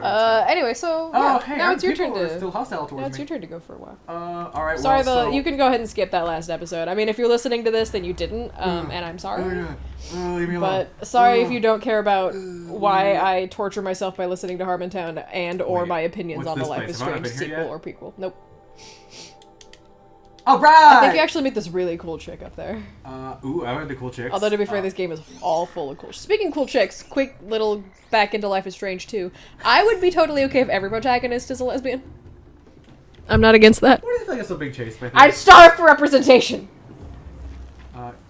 Anyway, so yeah, hey, now it's your turn are to. still hostile towards Now it's me. your turn to go for a while. All right. Sorry, well, you can go ahead and skip that last episode. I mean, if you're listening to this, then you didn't, and I'm sorry. Leave me alone. But sorry if you don't care about why I torture myself by listening to Harmontown and/or my opinions on the Life is Strange sequel or prequel. Nope. All right. I think you actually meet this really cool chick up there. Ooh, I like the cool chicks. Although to be fair, this game is all full of cool. Speaking of cool chicks, quick little back into Life is Strange 2. I would be totally okay if every protagonist is a lesbian. I'm not against that. What do you think of so big chase? I'd starve for representation.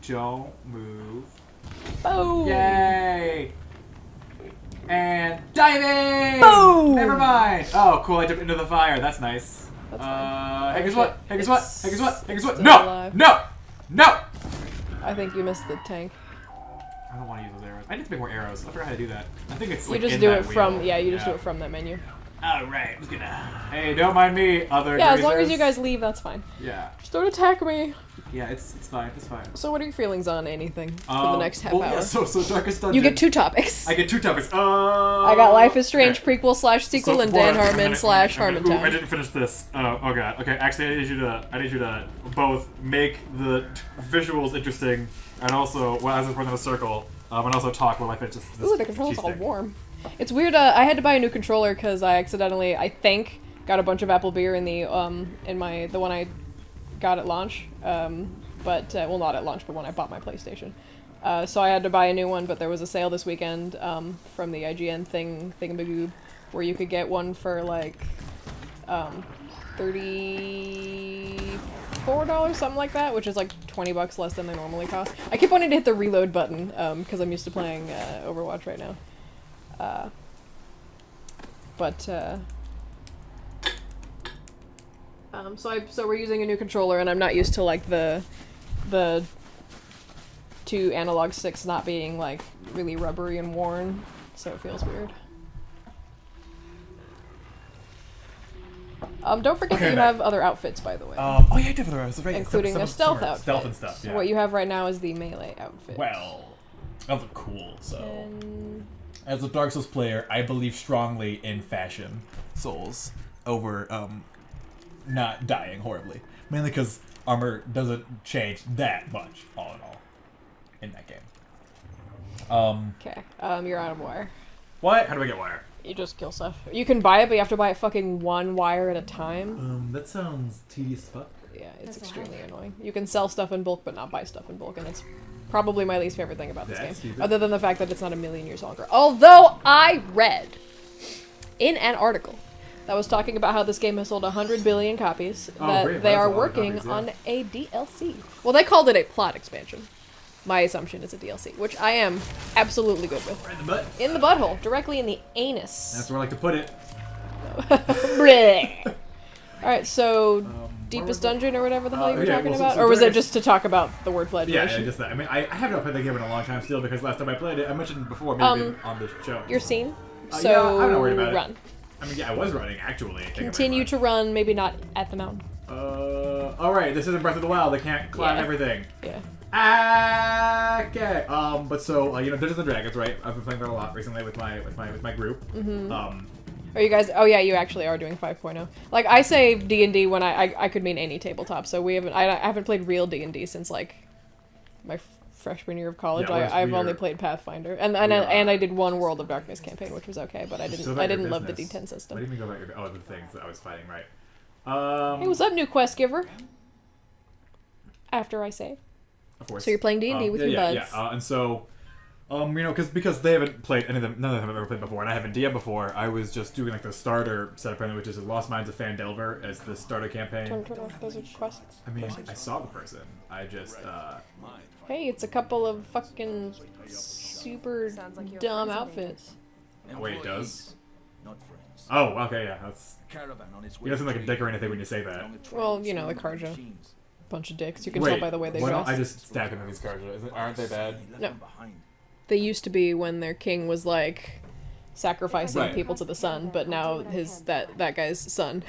Don't move. Boom. Yay! And diving! Boom! Never mind. Oh, cool. I jumped into the fire. That's nice. That's fine. Hey, guess what? Hey, guess what? Hey, guess what? Hey, guess what? Still No! alive. No! No! I think you missed the tank. I don't want to use those arrows. I need to make more arrows. I forgot how to do that. I think it's You like just in do that it from wheel. you just do it from that menu. All right. Who's gonna? Hey, don't mind me. Other. Yeah, as long as greasers. you guys leave, that's fine. Yeah. Just don't attack me. Yeah, it's fine. It's fine. So, what are your feelings on anything for the next half hour? Yeah, so Darkest Dungeon. You get 2 topics. I get 2 topics. I got Life is Strange okay. prequel / sequel and Dan Harmon / Ooh, I Harmontown. didn't finish this. Oh god. Okay, actually, I need you to both make the visuals interesting and also, well, as it's in a circle, and also talk while I finish this. Ooh, the controller's all warm. It's weird. I had to buy a new controller because I accidentally, I think, got a bunch of apple beer in the the one I got at launch. But well, not at launch, but when I bought my PlayStation. So I had to buy a new one, but there was a sale this weekend from the IGN thingamaboob, where you could get one for like $34, something like that, which is like $20 less than they normally cost. I keep wanting to hit the reload button because I'm used to playing Overwatch right now. So we're using a new controller, and I'm not used to like the 2 analog sticks not being like really rubbery and worn, so it feels weird. Don't forget that you have other outfits, by the way. Oh yeah, I do have other outfits, right? Including a stealth outfit. Stealth and stuff. Yeah. So what you have right now is the melee outfit. Well, that look cool. So, And as a Dark Souls player, I believe strongly in fashion Souls over not dying horribly. Mainly because armor doesn't change that much, all in all, in that game. okay, you're out of wire. What? How do I get wire? You just kill stuff. You can buy it, but you have to buy it fucking 1 wire at a time. That sounds tedious as fuck. Yeah, it's extremely annoying. You can sell stuff in bulk, but not buy stuff in bulk, and it's probably my least favorite thing about this game. Stupid. Other than the fact that it's not a million years longer. Although I read in an article that was talking about how this game has sold 100 billion copies, that great. they Well, are that's a lot of working copies, yeah. on a DLC. Well, they called it a plot expansion. My assumption is a DLC, which I am absolutely good with. Right in the butt. In the butthole, directly in the anus. That's where I like to put it. Bleh. Alright, so Deepest Dungeon or whatever the hell you were yeah, talking well, so- about? so or was it Darkest- just to talk about the word Yeah, flagellation? just that. I mean, I haven't played the game in a long time still because last time I played it, I mentioned before maybe on the show. Your scene? Yeah, So I'm not worried about it. run. I mean, yeah, I was running actually. I think I might Continue run. to run, maybe not at the mountain. Alright, this isn't Breath of the Wild. They can't climb Yeah. everything. Yeah. Okay. But so you know, Dungeons and Dragons, right? I've been playing that a lot recently with my group. Mm-hmm. Are you guys? Oh yeah, you actually are doing 5.0. Like I say D&D when I could mean any tabletop. So we haven't. I haven't played real D&D since like my freshman year of college. Yeah, I've only played Pathfinder, and I did one World of Darkness campaign, which was okay, but I didn't love the D10 system. What do you mean go back? Oh, the things that I was fighting, right? Hey, what's up, new quest giver? After I say. Of course. So you're playing D&D with your buds. Yeah, and so, you know, because they haven't played any of them, none of them have ever played before, and I haven't DM'd before. I was just doing like the starter set apparently, which is Lost Mines of Fandelver as the starter campaign. Turn off those quests. I mean, I saw the person. I just, Hey, it's a couple of fucking super dumb outfits. wait, it does? Not friends. Oh, okay, yeah, that's. Caravan on its way. You don't seem like a dick or anything when you say that. Well, you know, the Karja. Bunch of dicks. You can Wait, tell by the way they why don't dress. I just stab him in these cards? Aren't they bad? No. They used to be when their king was like sacrificing Right. people to the sun, but now that guy's son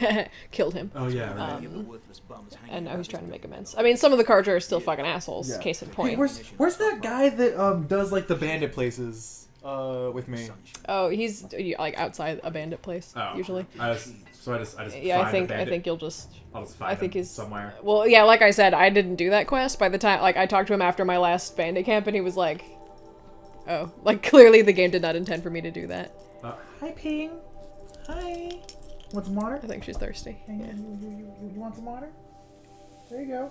killed him. Oh yeah, right. And now he's trying to make amends. I mean, some of the Karja are still fucking assholes. Yeah. Case in point. Hey, where's that guy that does like the bandit places? with me. Oh, he's like outside a bandit place usually. I just Yeah, find I think you'll just. I'll just find I think him he's somewhere. Well, yeah, like I said, I didn't do that quest. By the time, like, I talked to him after my last bandit camp, and he was like, "Oh, like clearly the game did not intend for me to do that." Hi, Ping. Hi. Want some water? I think she's thirsty. Yeah. Yeah. You want some water? There you go.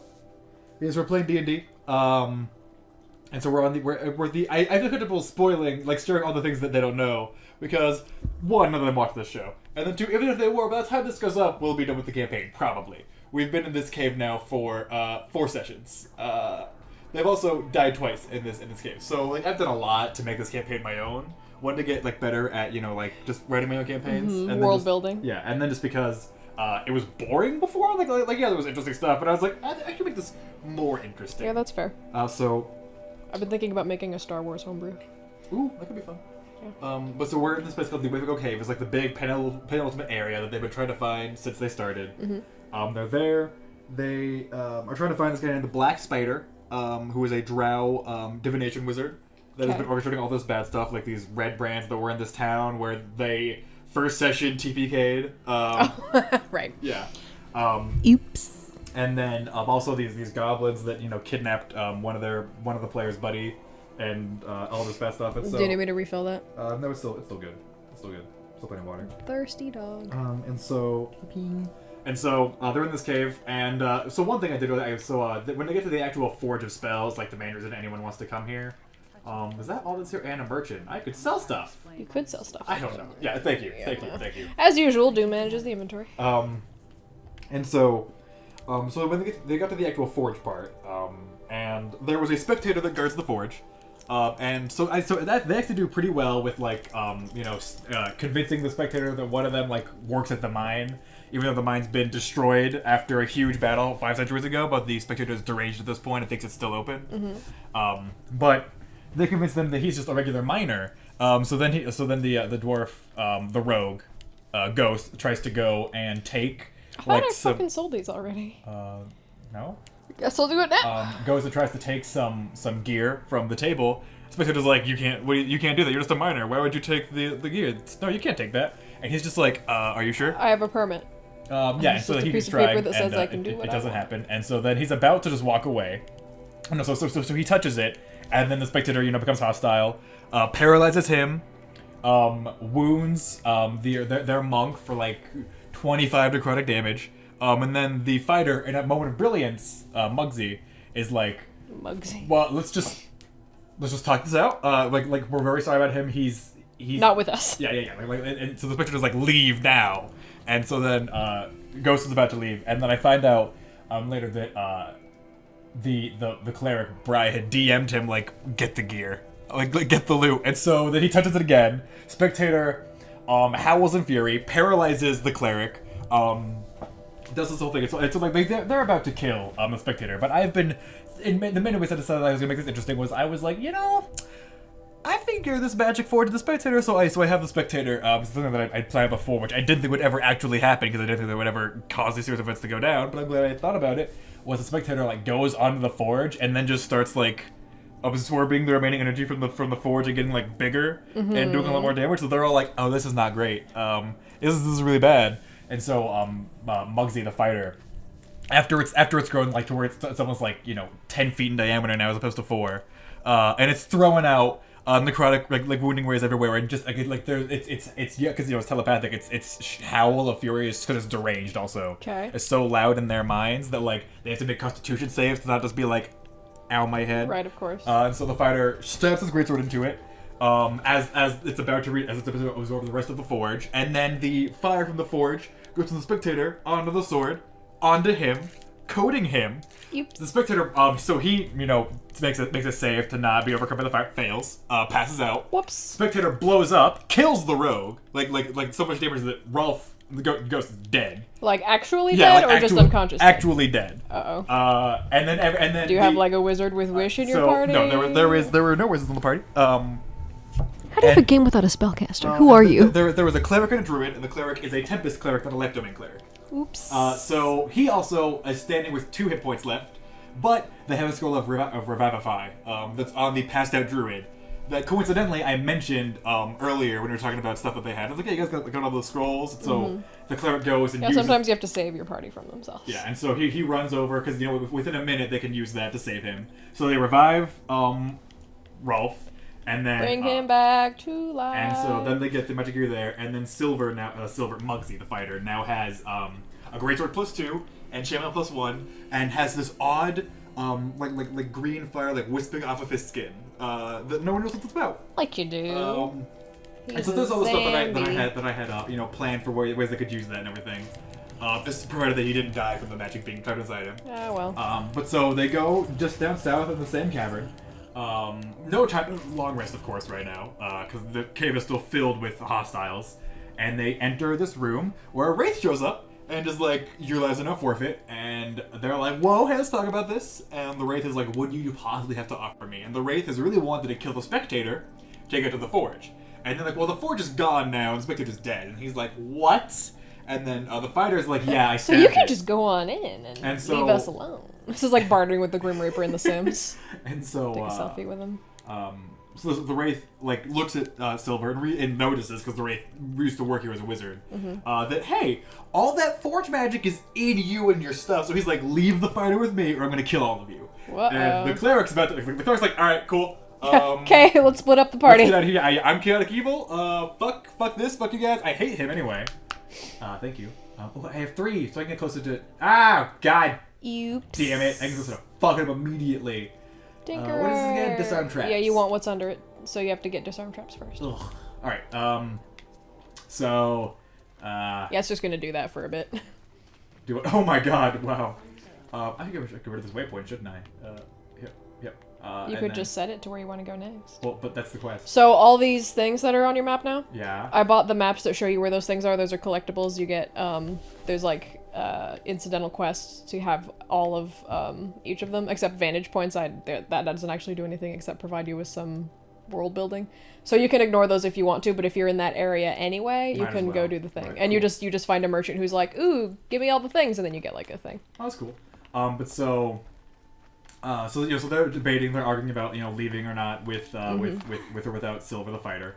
Because we're playing D&D. And so we're I feel comfortable spoiling, like sharing all the things that they don't know, because one, none of them watch this show, and then two, even if they were, by the time this goes up, we'll be done with the campaign probably. We've been in this cave now for 4 sessions. They've also died twice in this cave, so like I've done a lot to make this campaign my own. One, to get like better at like just writing my own campaigns, and World building. Yeah, and then just because it was boring before, like yeah, there was interesting stuff, but I was like, I can make this more interesting. Yeah, that's fair. So. I've been thinking about making a Star Wars homebrew. Ooh, that could be fun. Yeah. But so we're in this place called the Wavigo Cave. It's like the big penultimate area that they've been trying to find since they started. They're there. They are trying to find this guy named the Black Spider, who is a drow divination wizard that has been orchestrating all this bad stuff, like these red brands that were in this town where they first session TPK'd. Right. Yeah. Oops. And then also these goblins that kidnapped one of the players' buddy, and all this bad stuff. And so, do you need me to refill that? No, it's still good. It's still good. Still plenty of water. Thirsty dog. And so they're in this cave, and so one thing I did when they get to the actual Forge of Spells, like the main reason anyone wants to come here, is that all that's here? And a merchant. I could sell stuff. You could sell stuff. I don't know. Yeah, thank you. As usual, Doom manages the inventory. And so when they got to the actual forge part, and there was a spectator that guards the forge, and so that they actually do pretty well with convincing the spectator that one of them works at the mine, even though the mine's been destroyed after a huge battle 5 centuries ago. But the spectator is deranged at this point and thinks it's still open. But they convince them that he's just a regular miner. So then the dwarf, the rogue, ghost tries to go and take. I thought I fucking sold these already. No? Guess I'll do it now. Goes and tries to take some gear from the table. Spectator's like, you can't do that. You're just a miner. Why would you take the gear? No, you can't take that. And he's just like, are you sure? I have a permit. Yeah, so he keeps trying, and it doesn't happen. And so then he's about to just walk away. Oh, no, so he touches it, and then the spectator, becomes hostile, paralyzes him, wounds their monk for 25 necrotic damage, and then the fighter, in a moment of brilliance, Muggsy, is like, Muggsy. Well, let's just talk this out. We're very sorry about him. He's not with us. Yeah. And so the spectator's like, leave now. And so then Ghost is about to leave, and then I find out later that the cleric Bri had DM'd him get the gear, get the loot. And so then he touches it again. Spectator howls in fury, paralyzes the cleric, does this whole thing. So they're about to kill the spectator. But I've been, the minute we decided I was gonna make this interesting, I was like, I think you're this magic forward to the spectator, so I have the spectator, something that I'd planned before, which I didn't think would ever actually happen, because I didn't think that would ever cause these series of events to go down, but I'm glad I thought about it, was the spectator, goes onto the forge, and then just starts, absorbing the remaining energy from the forge and getting, bigger, and doing a lot more damage, so they're all like, oh, this is not great, this is really bad, and so, Muggsy, the fighter, after it's grown, to where it's almost 10 feet in diameter now, as opposed to 4, and it's throwing out necrotic wounding rays everywhere, and just it's because it's telepathic. It's howl of fury because it's deranged. Also, okay, it's so loud in their minds that they have to make Constitution saves to not just be ow my head. Right, of course. And so the fighter stabs his greatsword into it, as it's about to absorb the rest of the forge, and then the fire from the forge goes from the spectator onto the sword, onto him, coating him. Oops. The spectator, so he, makes a save to not be overcome by the fire, fails, passes out. Whoops. Spectator blows up, kills the rogue, so much damage that Rolf, the ghost, is dead. Actually dead, or just unconscious? Actually dead. Uh-oh. And then do you have a wizard with wish in your party? No, there were no wizards in the party. How do you have a game without a spellcaster? Who are you? There was a cleric and a druid, and the cleric is a Tempest cleric, not a Life Domain cleric. Oops. So he also is standing with 2 hit points left, but they have a scroll of Revivify that's on the passed out druid that coincidentally I mentioned earlier when we were talking about stuff that they had. I was like, yeah, you guys got all those scrolls. So the cleric goes and Yeah, uses... sometimes you have to save your party from themselves. Yeah, and so he runs over, because, you know, within a minute they can use that to save him. So they revive Rolf, and then... Bring him back to life. And so then they get the magic gear there, and then Silver, Muggsy, the fighter, now has a Greatsword +2, and Shaman +1, and has this odd... like green fire, like wisping off of his skin, that no one knows what it's about. Like you do. And so there's all the stuff that I had you know, planned for ways they could use that and everything. Just provided that he didn't die from the magic being trapped inside him. Ah, well. But so they go just down south in the same cavern. No time, long rest, of course, right now, because the cave is still filled with hostiles. And they enter this room where a wraith shows up. And is like, your lives are now forfeit. And they're like, whoa, hey, let's talk about this. And the Wraith is like, what do you possibly have to offer me? And the Wraith has really wanted to kill the Spectator, take it to the Forge. And they're like, well, the Forge is gone now, and the Spectator's dead. And he's like, what? And then the Fighter's like, yeah, I So stabbed you can it. just go on in and so, leave us alone. This is like bartering with the Grim Reaper in The Sims. And so... Take a selfie with him. So the Wraith like looks at Silver and notices, because the Wraith used to work here as a wizard, that hey, all that Forge magic is in you and your stuff. So he's like, leave the Fighter with me, or I'm gonna kill all of you. And the Cleric's about to. The Cleric's like, all right, cool. Okay, let's split up the party. Let's get out of here. I'm chaotic evil. Fuck this. Fuck you guys. I hate him anyway. Thank you. Oh, I have 3, so I can get closer to. God. Oops. Damn it! I can closer to fuck him immediately. Tinkerer. What is this again? Disarm traps. Yeah, you want what's under it, so you have to get disarm traps first. Ugh. All right. So. Yeah, it's just gonna do that for a bit. Do it. Oh my God! Wow. I think I should get rid of this waypoint, shouldn't I? Yep. You could just set it to where you want to go next. Well, but that's the quest. So all these things that are on your map now? Yeah. I bought the maps that show you where those things are. Those are collectibles. You get, there's like, incidental quests to have all of, each of them, except vantage points. That doesn't actually do anything except provide you with some world building. So you can ignore those if you want to, but if you're in that area anyway, you can go do the thing. Right, and cool. you just find a merchant who's like, ooh, give me all the things, and then you get like a thing. Oh, that's cool. But so they're debating, they're arguing about, leaving or not with or without Silver the Fighter.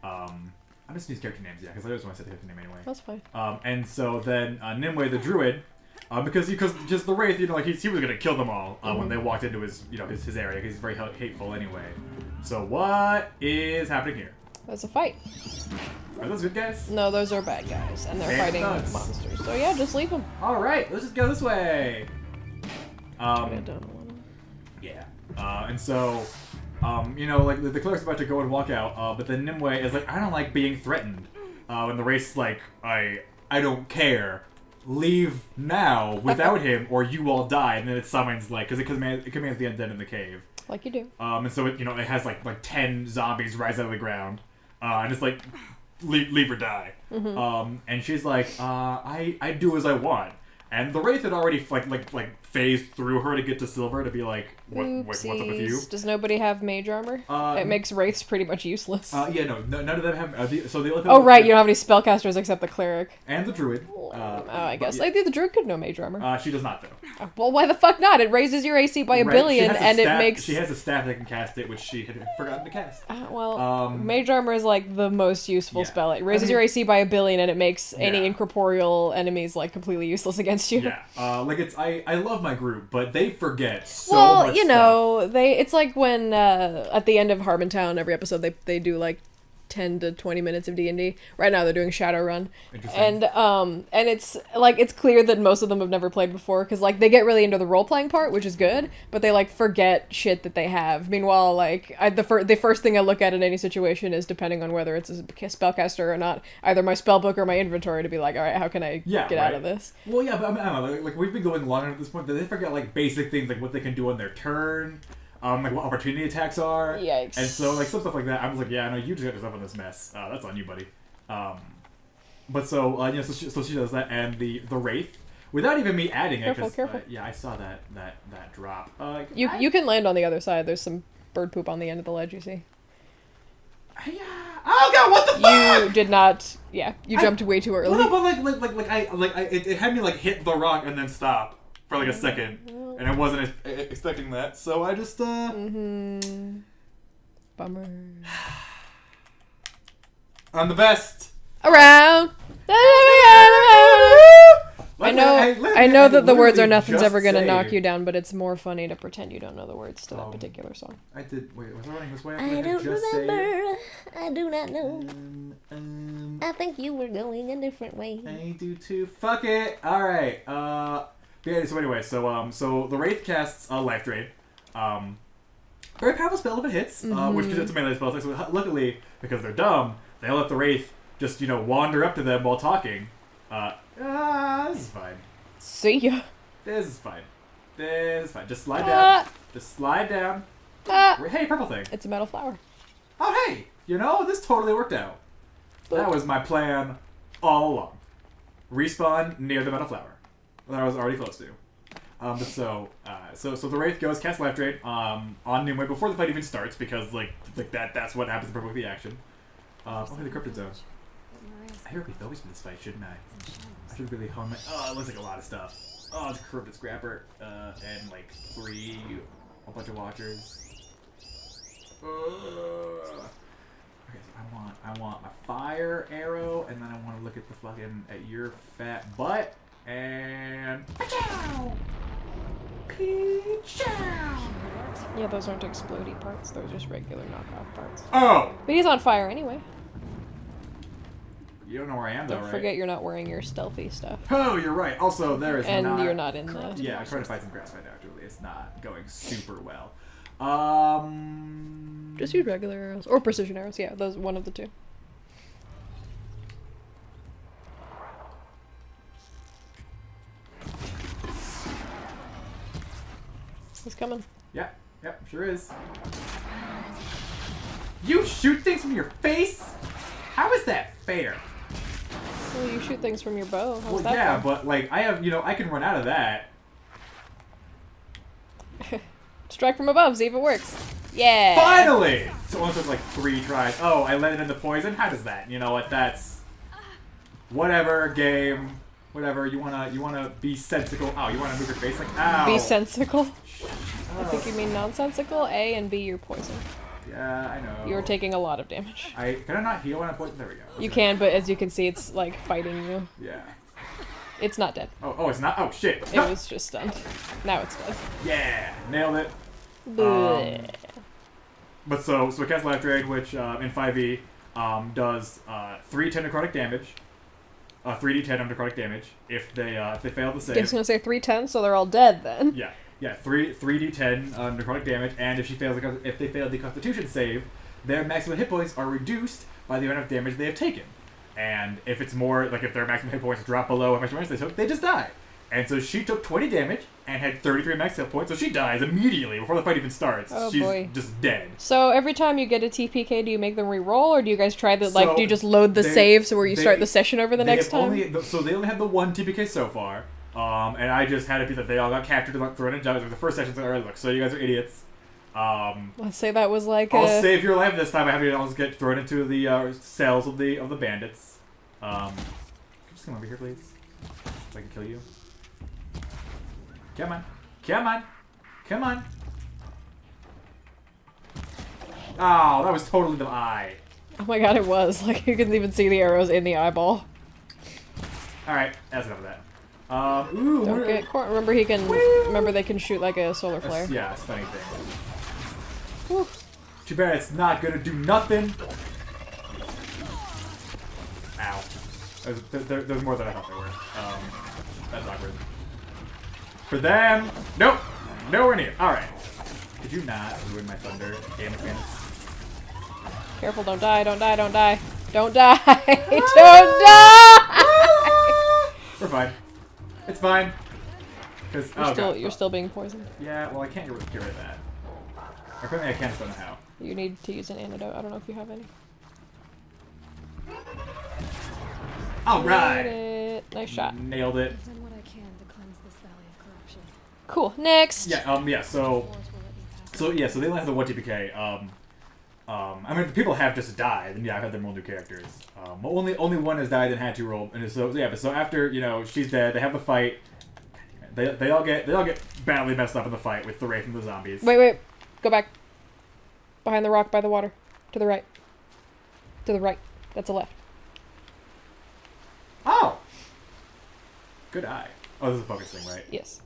I'm just these character names, because I just want to say the character name anyway. That's fine. And so then Nimue the Druid, because just the Wraith, he was gonna kill them all when they walked into his his area, because he's very hateful anyway. So what is happening here? There's a fight. Are those good guys? No, those are bad guys, and they're Bad fighting thugs. monsters. So yeah, just leave them. All right, let's just go this way. Yeah. And so, like the cleric's about to go and walk out, but then Nimue is like, I don't like being threatened. And the Wraith's like, I don't care. Leave now without him, or you all die. And then it summons because it commands the undead in the cave. Like you do. And so it has like 10 zombies rise out of the ground, and it's like, leave or die. And she's like, I do as I want. And the Wraith had already phased through her to get to Silver to be like, what's up with you? Does nobody have mage armor? It makes Wraiths pretty much useless. None of them have. Oh right, you don't have any spellcasters except the cleric. And the Druid. I guess. Yeah. The Druid could know mage armor. She does not though. Well, why the fuck not? It raises your AC by a billion, and it makes. She has a staff that can cast it, which she had forgotten to cast. Mage armor is like the most useful spell. It raises your AC by a billion, and it makes any incorporeal enemies like completely useless against you. Yeah, I love my group, but they forget so much stuff. It's like when at the end of Harmontown, every episode they do like 10 to 20 minutes of D&D. Right now they're doing Shadowrun. And it's like it's clear that most of them have never played before, because like they get really into the role-playing part, which is good, but they like forget shit that they have. Meanwhile, like the first thing I look at in any situation is, depending on whether it's a spellcaster or not, either my spellbook or my inventory, to be like, all right, how can I get out of this? Well, yeah, but I don't know, like we've been going long enough at this point that they forget like basic things, like what they can do on their turn. Like what opportunity attacks are. Yikes. And so like some stuff like that, I was like, yeah, I know you just got yourself in this mess. That's on you, buddy. But so so she does that, and the Wraith, without even me adding it, careful. Yeah, I saw that drop. You can land on the other side. There's some bird poop on the end of the ledge. You see. Oh god, what the fuck! You did not. Yeah, you jumped way too early. No, but it had me like hit the rock and then stop for like a second, and I wasn't expecting that, so I just Bummer. I'm the best. Around. I know that the words are nothing's ever gonna knock you down, but it's more funny to pretend you don't know the words to that particular song. I did. Wait, was I running this way? I don't remember. I do not know. I think you were going a different way. I do too. Fuck it. All right. Yeah. So anyway, so the Wraith casts Life Drain. Very powerful spell if it hits, which gives it to melee spells. So luckily, because they're dumb, they let the Wraith just wander up to them while talking. This is fine. See ya. This is fine. Just slide down. Just slide down. Hey, purple thing. It's a metal flower. Oh, hey. This totally worked out. That was my plan all along. Respawn near the metal flower that I was already close to. So the Wraith goes cast Life Drain on Nimue before the fight even starts because that's what happens with the action. Okay, the Cryptid Zone. I hear we always for this fight, shouldn't I? I should really hone my. Oh, it looks like a lot of stuff. Oh, it's a Cryptid Scrapper, and like a bunch of Watchers. Okay, so I want my fire arrow, and then I want to look at at your fat butt, and Yeah, those aren't explodey parts. Those are just regular knockoff parts. Oh! But he's on fire anyway. You don't know where I am, though, Don't right? forget you're not wearing your stealthy stuff. Oh, you're right. Also, there is and not... you're not in the... Yeah, I'm trying to fight some grass right now, Julie. It's not going super well. Just use regular arrows. Or precision arrows, yeah. Those one of the two. He's coming. Yeah, sure is. You shoot things from your face? How is that fair? Well, you shoot things from your bow. How's Well, that yeah, fair? but I have, I can run out of that. Strike from above, see if it works. Yeah! Finally! So it only took 3 tries. Oh, I let it into poison? How does that? You know what, that's... Whatever, game. Whatever, you wanna be sensical. Oh, you wanna move your face ow. Be sensical? I think you mean nonsensical. A and B, you're poison. Yeah, I know. You're taking a lot of damage. Can I not heal when I'm poisoned? There we go. You can, but as you can see, it's fighting you. Yeah. It's not dead. Oh, it's not? Oh, shit. It was just stunned. Now it's dead. Yeah, nailed it. Bleh. But so it casts Life Drain, which in 5e does 3d10 necrotic damage. 3d10 of necrotic damage if they fail to save. I was gonna say 310, so they're all dead then. Yeah, 3d10 necrotic damage, and if they fail the Constitution save, their maximum hit points are reduced by the amount of damage they have taken. And if it's more, if their maximum hit points drop below how much damage they took, they just die. And so she took 20 damage and had 33 max hit points, so she dies immediately before the fight even starts. Oh, She's boy. just dead. So every time you get a TPK, do you make them re-roll, or do you guys try that? So do you just load the save so where you start the session over the next time? So they only had the 1 TPK so far. And I just had it be that they all got captured and thrown in jobs. The first session's like, alright, look, so you guys are idiots. Let's say that was I'll save your life this time. I have you all just get thrown into the cells of the bandits. Can you just come over here, please? So I can kill you. Come on. Come on. Come on. Oh, that was totally the eye. Oh my god, it was. You can even see the arrows in the eyeball. Alright, that's enough of that. Don't get caught. Remember remember they can shoot a solar flare. Yeah, a stunning thing. Whew. Too bad it's not gonna do nothing. Ow. There's more than I thought there were. That's awkward. For them, nope, nowhere near. All right. Could you not ruin my thunder, game mechanics? Careful! Don't die! Don't die! Don't die! Don't die! Don't die! We're fine. It's fine. Cause You're still being poisoned. Yeah. Well, I can't get rid of that. Apparently, I can't. Just don't know how. You need to use an antidote. I don't know if you have any. All right. Nailed it. Nice shot. Nailed it. I've done what I can to cleanse this valley of corruption. Cool. Next. Yeah. Yeah. So they only have the 1 TPK. I mean, if people have just died, then yeah, I've had them roll new characters. Only one has died and had to roll, and so yeah. But so after she's dead, they have the fight. They all get badly messed up in the fight with the Wraith and the zombies. Wait. Go back. Behind the rock by the water. To the right. To the right. That's a left. Oh! Good eye. Oh, this is a focus thing, right? Yes.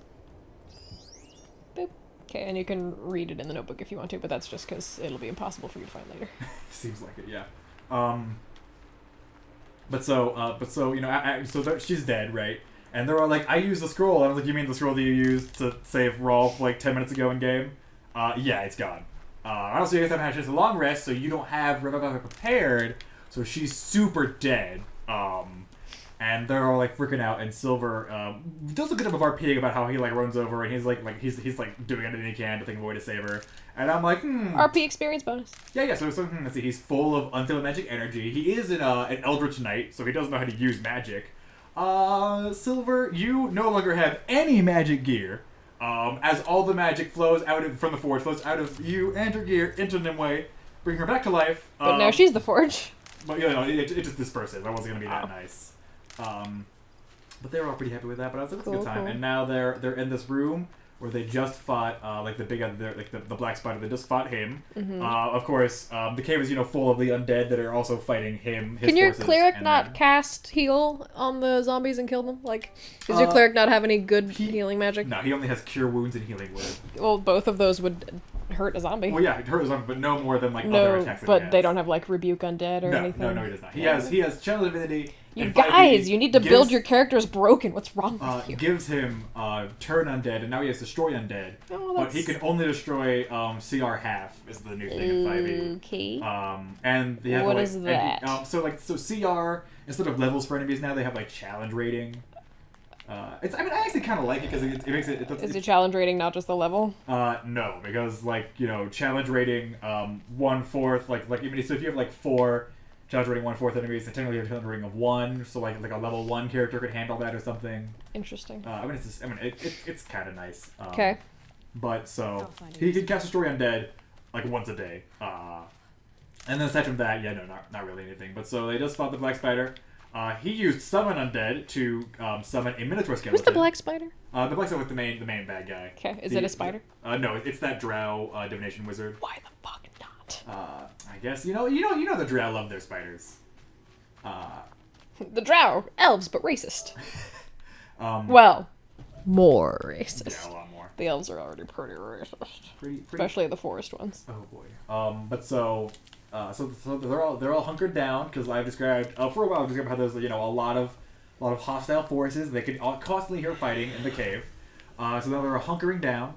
Boop. Okay, and you can read it in the notebook if you want to, but that's just because it'll be impossible for you to find later. Seems like it, yeah. But so you know, she's dead, right? And they're all like, I used the scroll. And I was like, you mean the scroll that you used to save Rolf like 10 minutes ago in game? Yeah, it's gone. Also, you guys haven't had a chance to long rest, so you don't have Rebecca prepared. So she's super dead. And they're all like freaking out. And Silver does a bit of RPing about how he like runs over and he's like doing everything he can to think of a way to save her. And I'm like, RP experience bonus. Yeah. So let's see. He's full of undead magic energy. He is an Eldritch Knight, so he doesn't know how to use magic. Silver, you no longer have any magic gear. As all the magic flows from the forge, flows out of you and your gear into Nimue, bring her back to life. But now she's the forge. But you know, it just disperses. That wasn't gonna be that nice. But they were all pretty happy with that. But I was like, it's a good time. Cool. And now they're in this room where they just fought like the big the black spider. They just fought him. Mm-hmm. Of course, the cave is full of the undead that are also fighting him. His Can your forces, cleric and not then- cast heal on the zombies and kill them? Like, does your cleric not have any good healing magic? No, he only has cure wounds and healing word. Well, both of those would hurt a zombie. Well, yeah, it hurts him, but no more than like other No, attacks. That but he they has. don't have like rebuke undead or No, anything. no, he does not. He has channel divinity. You and guys, 5e you need to build your characters broken. What's wrong with you? Gives him turn undead, and now he has destroy undead. Oh, But he can only destroy CR half is the new thing in 5e. Okay. And they have What like, is that? So CR instead of levels for enemies now they have like challenge rating. I actually kind of like it because it makes it. Is the challenge rating not just the level? No, because challenge rating 1/4 like even so if you have like 4 challenge rating 1/4 enemies, then technically you have a challenge rating of 1, so like a level 1 character could handle that or something. Interesting. It's kind of nice. Okay. But so I'll find he it. can cast Destroy Undead like once a day. And then aside from that, not really anything. But so they just fought the Black Spider. He used Summon Undead to summon a Minotaur skeleton. Who's the black spider? The Black Spider with the main bad guy. Okay, is it a spider? No, it's that Drow divination wizard. Why the fuck not? I guess you know the Drow love their spiders. The drow, elves, but racist. Um, Well, more racist. yeah, a lot more. The elves are already pretty racist, Pretty. especially the forest ones. Oh boy. But so they're all hunkered down because I've described for a while. I've described how there's a lot of hostile forces. They could constantly hear fighting in the cave. So now they're hunkering down.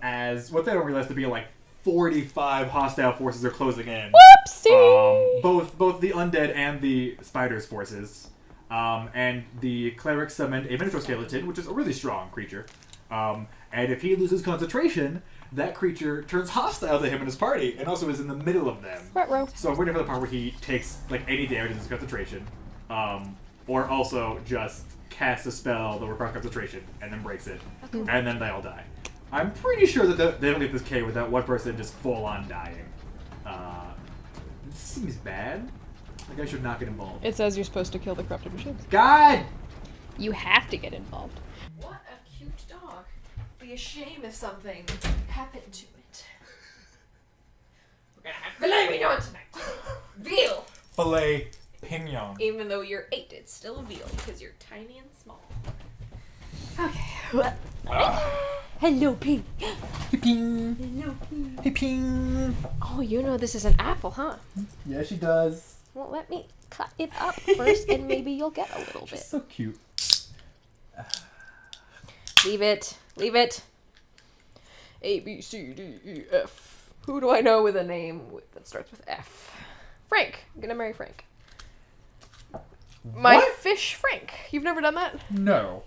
As what they don't realize to be like 45 hostile forces are closing in. Whoopsie! Both the undead and the spiders' forces. And the cleric summoned a Minotaur skeleton, which is a really strong creature. And if he loses concentration, that creature turns hostile to him and his party, and also is in the middle of them. Ruh-roh. So I'm waiting for the part where he takes like any damage in his concentration, or also just casts a spell that requires concentration and then breaks it, and then they all die. I'm pretty sure that they don't get this cave without one person just full on dying. This seems bad. Like I should not get involved. It says you're supposed to kill the corrupted machines. God! You have to get involved. What a cute dog. Be a shame if something happened to it. We're gonna have filet mignon tonight. Veal. Filet pignon. Even though you're 8, it's still veal because you're tiny and small. Okay. Hello, Pete. Hey, ping. Hello. Hey, ping. Oh, you know this is an apple, huh? Yeah, she does. Well, let me cut it up first, and maybe you'll get a little bit. So cute. Leave it. Leave it. A, B, C, D, E, F. Who do I know with a name that starts with F? Frank. I'm gonna marry Frank. My What? fish Frank. You've never done that? No.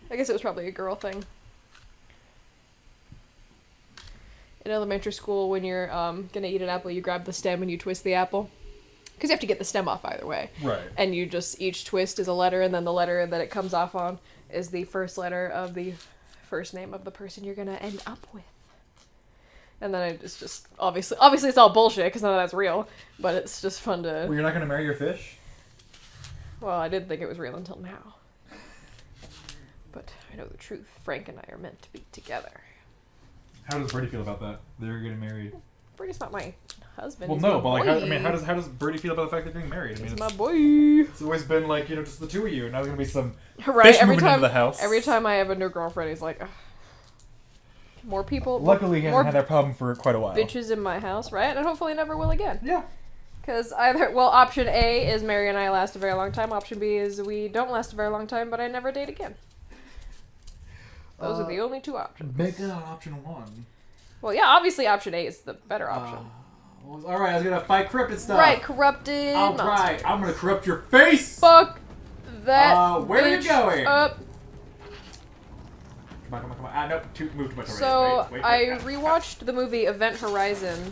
I guess it was probably a girl thing. In elementary school, when you're gonna eat an apple, you grab the stem and you twist the apple. Because you have to get the stem off either way. Right. And you just, each twist is a letter, and then the letter that it comes off on is the first letter of the first name of the person you're gonna end up with. And then it's just, obviously it's all bullshit, because none of that's real, but it's just fun to... Well, you're not gonna marry your fish? Well, I didn't think it was real until now. But I know the truth. Frank and I are meant to be together. How does Brady feel about that? They're getting married. Birdie's not my husband. Well, he's no, my but like, boy. how does Birdie feel about the fact they're getting married? I mean, He's my it's, boy. it's always been like, you know, just the two of you. Now there's gonna be some Right. fish Every moving time, into the house. every time I have a new girlfriend, he's like, ugh. More people. Luckily, he more hasn't had that problem for quite a while. bitches in my house, right? And hopefully never will again. Yeah. Because either, well, option A is Mary and I last a very long time. Option B is we don't last a very long time, but I never date again. Those are the only two options. Make that option 1. Well, yeah, obviously option A is the better option. All right, I was gonna fight corrupted stuff. Right, corrupted. All monster. right, I'm gonna corrupt your face. Fuck that. Where are you bitch going? Up. Come on. Nope, move too much already. So Wait, I ah, rewatched the movie Event Horizon.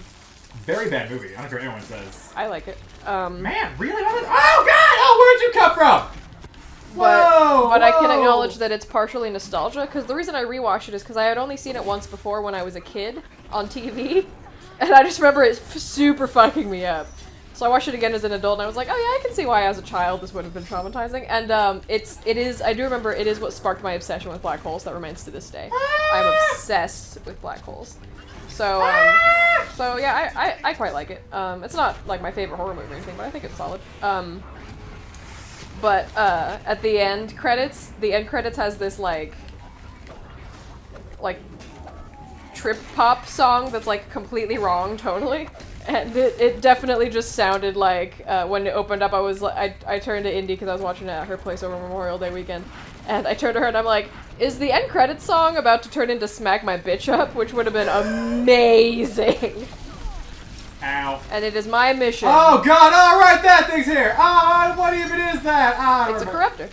Very bad movie. I don't care what anyone says. I like it. Man, really? Oh God! Oh, where'd you come from? But I can whoa. acknowledge that it's partially nostalgia, because the reason I rewatched it is because I had only seen it once before when I was a kid on TV, and I just remember it super fucking me up. So I watched it again as an adult, and I was like, oh yeah, I can see why as a child this would have been traumatizing. And I do remember it is what sparked my obsession with black holes that remains to this day. I'm obsessed with black holes. So yeah, I quite like it. It's not like my favorite horror movie or anything, but I think it's solid. But at the end credits has this like trip pop song that's like completely wrong totally. And it definitely just sounded like when it opened up, I turned to Indy because I was watching it at her place over Memorial Day weekend, and I turned to her and I'm like, "Is the end credits song about to turn into Smack My Bitch Up?" Which would have been amazing. Ow. And it is my mission. Oh God! All right, that thing's here. What even is that? It's a corruptor.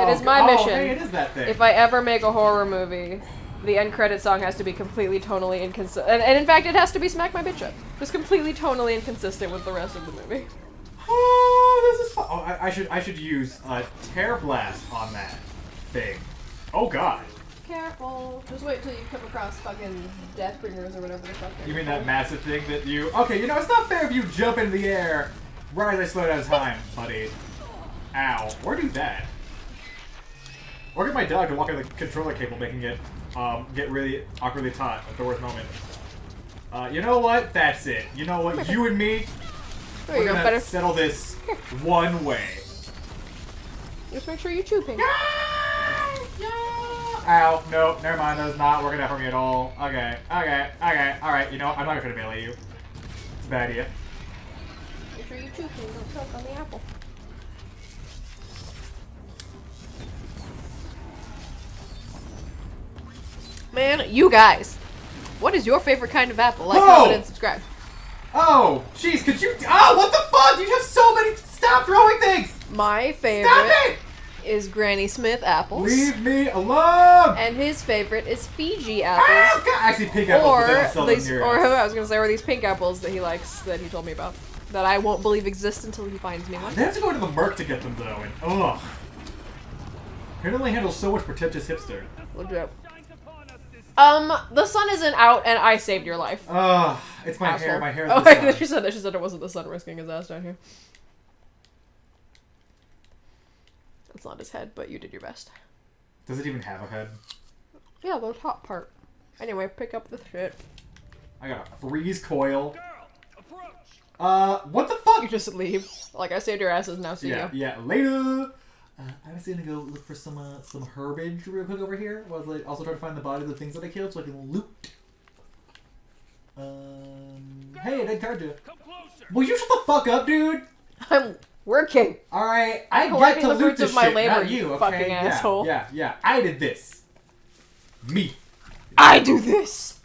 It is my mission. Hey, it is that thing. If I ever make a horror movie, the end credit song has to be completely tonally inconsistent. And in fact, it has to be Smack My Bitch Up. Just completely tonally inconsistent with the rest of the movie. Oh, this is fun. Oh, I should use a Tear Blast on that thing. Oh God. Careful. Just wait till you come across fucking Deathbringers or whatever the fuck. You mean that massive thing that you... Okay, you know, it's not fair if you jump into the air right as I slow down time, buddy. Ow. Or do that. Or get my dog to walk on the controller cable, making it get really awkwardly taut at the worst moment. You know what? That's it. You know what? You and me, There we're you go, gonna better. settle this one way. Just make sure you chew pink. Ow, no, never mind, that is not working out for me at all. Okay, alright, you know, I'm not gonna melee you. It's a bad idea. Make sure you chew pink, don't choke on the apple. Man, you guys, what is your favorite kind of apple? Like, comment, and subscribe. Oh, jeez, could you... Oh, what the fuck? You have so many... Stop throwing things! My favorite Stop it! is Granny Smith apples. Leave me alone! And his favorite is Fiji apples. Ah, God. Actually, pink apples, but they don't sell them these, near or us. I was gonna say, or these pink apples that he likes, that he told me about, that I won't believe exist until he finds me one. They have to go to the Merc to get them, though, and ugh. It only handles so much pretentious hipster. Legit. The sun isn't out, and I saved your life. Ugh, it's my Asshole. hair. My hair is Oh, the she sun. said it wasn't the sun risking his ass down here. It's not his head, but you did your best. Does it even have a head? Yeah, the top part. Anyway, pick up the shit. I got a freeze coil. What the fuck? You just leave. Like, I saved your asses, now see you. Yeah, later. I was gonna go look for some herbage real quick over here. I was also trying to find the bodies of things that I killed so I can loot. Hey, I didn't card you. Will you shut the fuck up, dude? I'm working. Alright, I get collecting to the loot fruits this of my shit, labor, not you you, okay? fucking asshole. Yeah, I did this. Me. I do this!